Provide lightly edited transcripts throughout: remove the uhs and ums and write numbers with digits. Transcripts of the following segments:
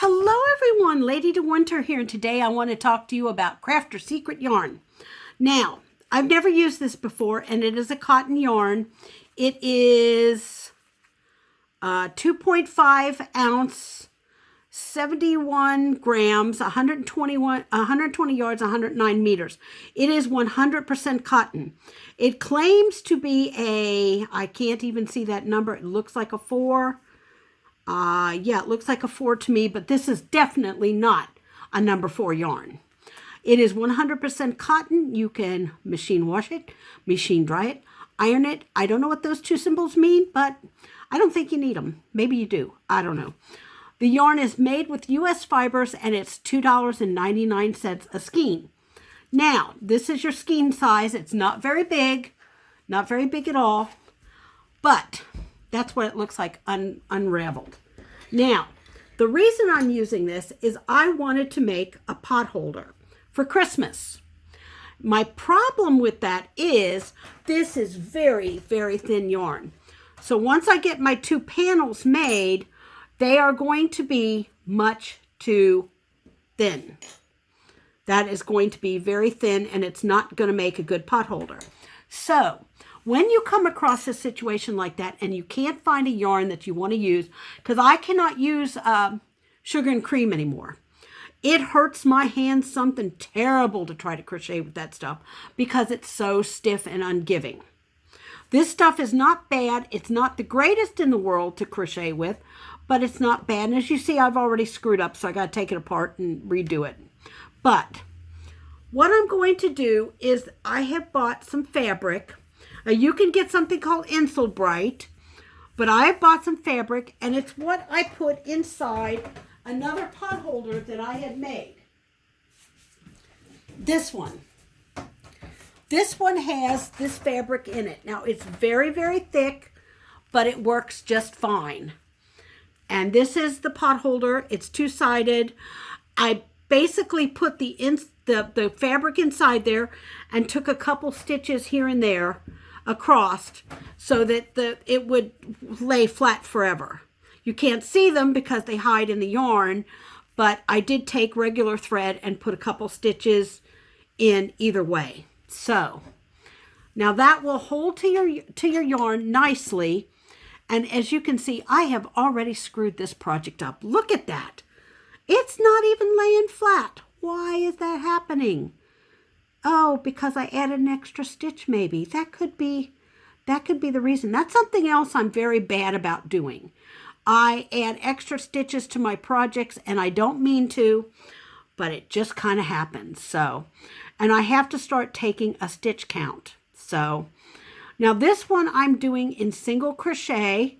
Hello everyone, Lady de Winter here, and today I want to talk to you about Crafter Secret Yarn. Now, I've never used this before, and it is a cotton yarn. It is 2.5 ounce, 71 grams, 120 yards, 109 meters. It is 100% cotton. It claims to be I can't even see that number. It looks like a 4. Yeah, it looks like a 4 to me, but this is definitely not a number 4 yarn. It is 100% cotton. You can machine wash it, machine dry it, iron it. I don't know what those two symbols mean, but I don't think you need them. Maybe you do. I don't know. The yarn is made with U.S. fibers, and it's $2.99 a skein. Now, this is your skein size. It's not very big at all, but that's what it looks like unraveled. Now, the reason I'm using this is I wanted to make a pot holder for Christmas. My problem with that is this is very, very thin yarn. So once I get my 2 panels made, they are going to be much too thin. That is going to be very thin, and it's not going to make a good pot holder. So when you come across a situation like that and you can't find a yarn that you want to use, because I cannot use sugar and cream anymore. It hurts my hands something terrible to try to crochet with that stuff because it's so stiff and ungiving. This stuff is not bad. It's not the greatest in the world to crochet with, but it's not bad. And as you see, I've already screwed up, so I got to take it apart and redo it. But what I'm going to do is I have bought some fabric. You can get something called Insel Bright, but I have bought some fabric, and it's what I put inside another pot holder that I had made. This one. This one has this fabric in it. Now, it's very, very thick, but it works just fine. And this is the pot holder. It's two-sided. I basically put the fabric inside there and took a couple stitches here and there across so that it would lay flat forever. You can't see them because they hide in the yarn, but I did take regular thread and put a couple stitches in either way. So now that will hold to your yarn nicely. And as you can see, I have already screwed this project up. Look at that. It's not even laying flat. Why is that happening? Oh, because I added an extra stitch maybe. That could be the reason. That's something else I'm very bad about doing. I add extra stitches to my projects, and I don't mean to, but it just kind of happens. So, and I have to start taking a stitch count. So, now this one I'm doing in single crochet.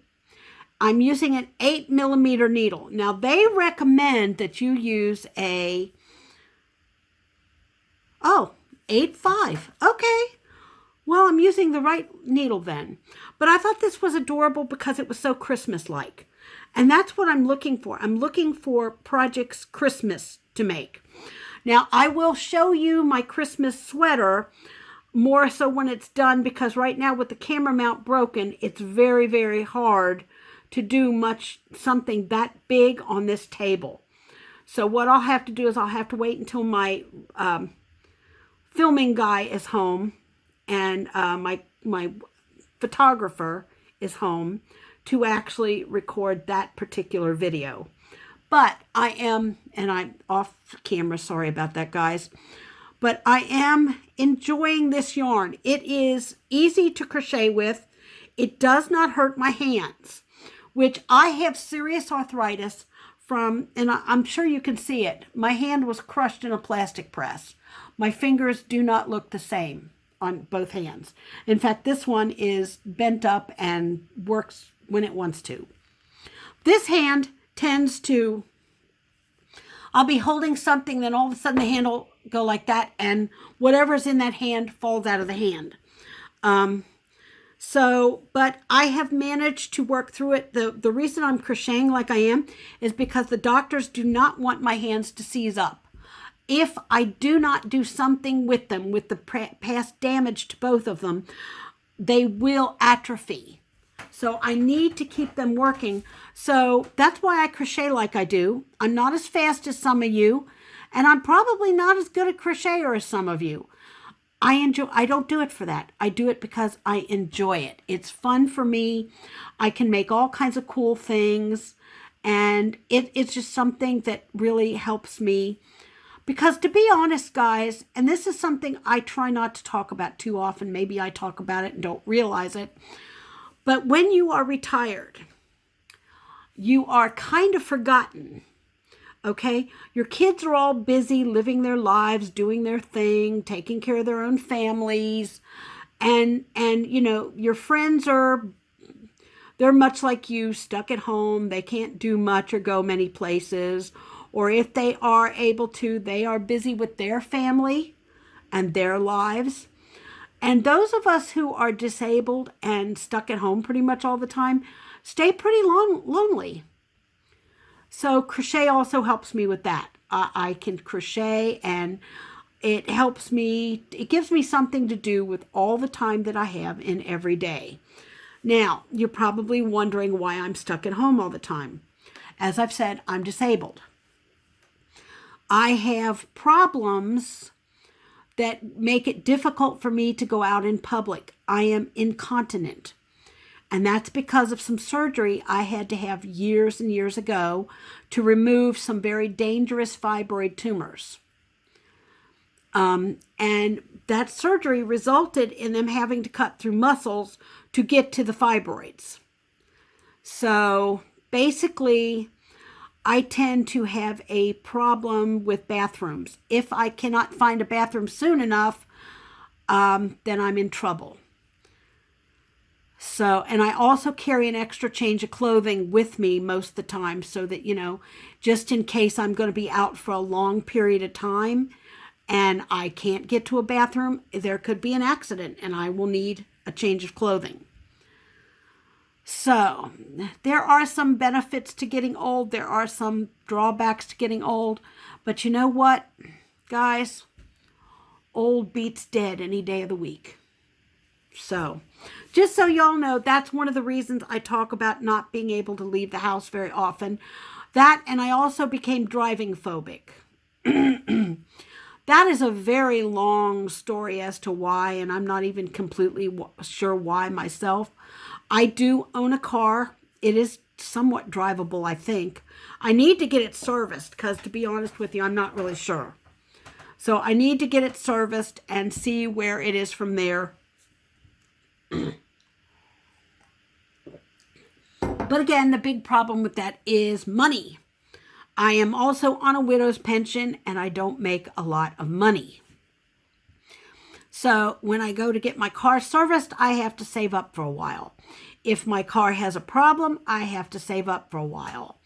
I'm using an 8mm needle. Now they recommend that you use a 8.5. Okay. Well, I'm using the right needle then. But I thought this was adorable because it was so Christmas-like. And that's what I'm looking for. I'm looking for projects Christmas to make. Now, I will show you my Christmas sweater more so when it's done, because right now with the camera mount broken, it's very, very hard to do something that big on this table. So what I'll have to do is I'll have to wait until my filming guy is home and my photographer is home to actually record that particular video. But I'm off camera, sorry about that, guys. But I am enjoying this yarn. It is easy to crochet with. It does not hurt my hands, which I have serious arthritis from, and I'm sure you can see it. My hand was crushed in a plastic press. My fingers do not look the same on both hands. In fact, this one is bent up and works when it wants to. This hand tends to, I'll be holding something, then all of a sudden the hand will go like that, and whatever's in that hand falls out of the hand. But I have managed to work through it. The reason I'm crocheting like I am is because the doctors do not want my hands to seize up. If I do not do something with them, with the past damage to both of them, they will atrophy. So I need to keep them working. So that's why I crochet like I do. I'm not as fast as some of you, and I'm probably not as good a crocheter as some of you. I don't do it for that. I do it because I enjoy it. It's fun for me. I can make all kinds of cool things, and it's just something that really helps me. Because to be honest, guys, and this is something I try not to talk about too often. Maybe I talk about it and don't realize it. But when you are retired, you are kind of forgotten. Okay, your kids are all busy living their lives, doing their thing, taking care of their own families, and you know, your friends they're much like you, stuck at home. They can't do much or go many places, or if they are able to, they are busy with their family and their lives. And those of us who are disabled and stuck at home pretty much all the time stay pretty lonely. So crochet also helps me with that. I can crochet, and it helps me, it gives me something to do with all the time that I have in every day. Now, you're probably wondering why I'm stuck at home all the time. As I've said, I'm disabled. I have problems that make it difficult for me to go out in public. I am incontinent. And that's because of some surgery I had to have years and years ago to remove some very dangerous fibroid tumors. And that surgery resulted in them having to cut through muscles to get to the fibroids. So basically, I tend to have a problem with bathrooms. If I cannot find a bathroom soon enough, then I'm in trouble. So, and I also carry an extra change of clothing with me most of the time so that, you know, just in case I'm going to be out for a long period of time and I can't get to a bathroom, there could be an accident and I will need a change of clothing. So, there are some benefits to getting old. There are some drawbacks to getting old. But you know what, guys? Old beats dead any day of the week. So, just so y'all know, that's one of the reasons I talk about not being able to leave the house very often. That, and I also became driving phobic. That is a very long story as to why, and I'm not even completely sure why myself. I do own a car. It is somewhat drivable, I think. I need to get it serviced because, to be honest with you, I'm not really sure. So I need to get it serviced and see where it is from there. But again, the big problem with that is money. I am also on a widow's pension and I don't make a lot of money. So when I go to get my car serviced, I have to save up for a while. If my car has a problem, I have to save up for a while.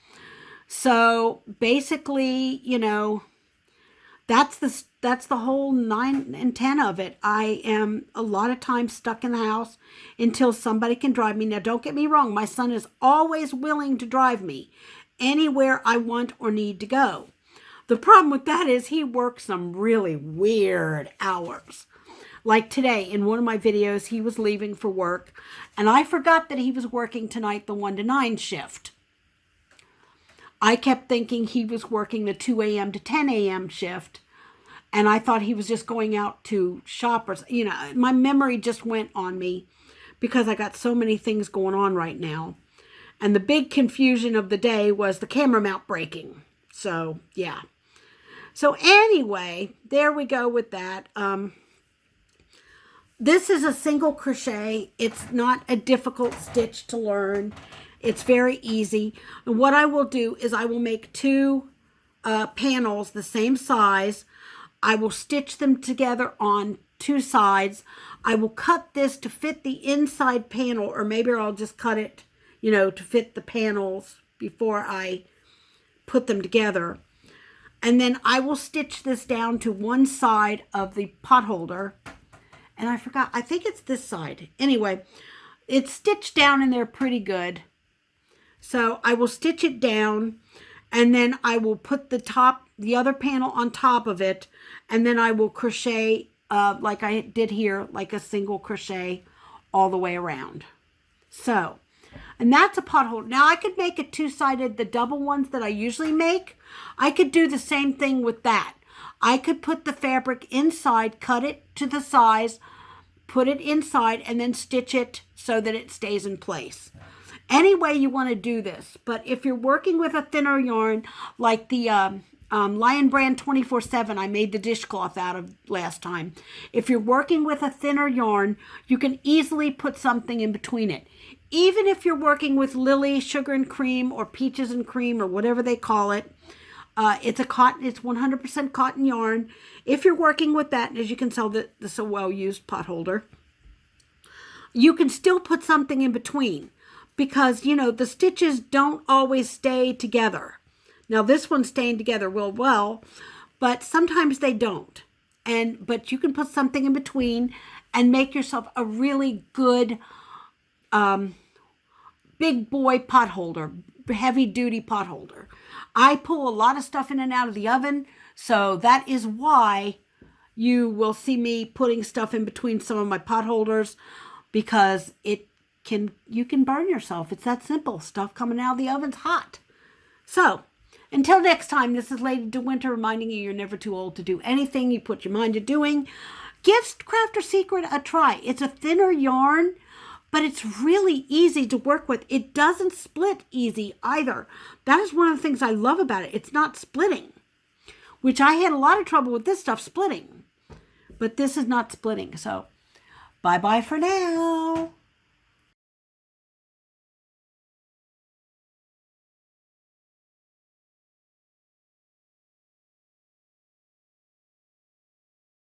So basically, you know, that's the whole 9 and 10 of it. I am a lot of times stuck in the house until somebody can drive me. Now, don't get me wrong. My son is always willing to drive me anywhere I want or need to go. The problem with that is he works some really weird hours. Like today, in one of my videos, he was leaving for work, and I forgot that he was working tonight the 1 to 9 shift. I kept thinking he was working the 2 a.m. to 10 a.m. shift, and I thought he was just going out to shop or, you know, my memory just went on me because I got so many things going on right now. And the big confusion of the day was the camera mount breaking. So, yeah. So anyway, there we go with that. This is a single crochet. It's not a difficult stitch to learn. It's very easy. And what I will do is I will make 2 panels the same size. I will stitch them together on 2 sides. I will cut this to fit the inside panel, or maybe I'll just cut it, you know, to fit the panels before I put them together. And then I will stitch this down to one side of the pot holder. And I forgot, I think it's this side. Anyway, it's stitched down in there pretty good. So I will stitch it down, and then I will put the other panel on top of it, and then I will crochet like I did here, like a single crochet all the way around. So And that's a pothole. Now, I could make it two-sided, the double ones that I usually make. I could do the same thing with that. I could put the fabric inside, cut it to the size, put it inside, and then stitch it so that it stays in place. Any way you want to do this. But if you're working with a thinner yarn, like the Lion Brand 24/7 I made the dishcloth out of last time. If you're working with a thinner yarn, you can easily put something in between it. Even if you're working with Lily Sugar and Cream or Peaches and Cream or whatever they call it, it's 100% cotton yarn. If you're working with that, and as you can tell, this is a well-used pot holder, you can still put something in between because, you know, the stitches don't always stay together. Now, this one's staying together real well, but sometimes they don't. But you can put something in between and make yourself a really good big boy pot holder, heavy duty pot holder. I pull a lot of stuff in and out of the oven, so that is why you will see me putting stuff in between some of my pot holders, because you can burn yourself. It's that simple. Stuff coming out of the oven's hot. So, until next time, this is Lady De Winter reminding you you're never too old to do anything you put your mind to doing. Give Crafter Secret a try. It's a thinner yarn, but it's really easy to work with. It doesn't split easy either. That is one of the things I love about it. It's not splitting, which I had a lot of trouble with this stuff splitting. But this is not splitting. So, bye-bye for now.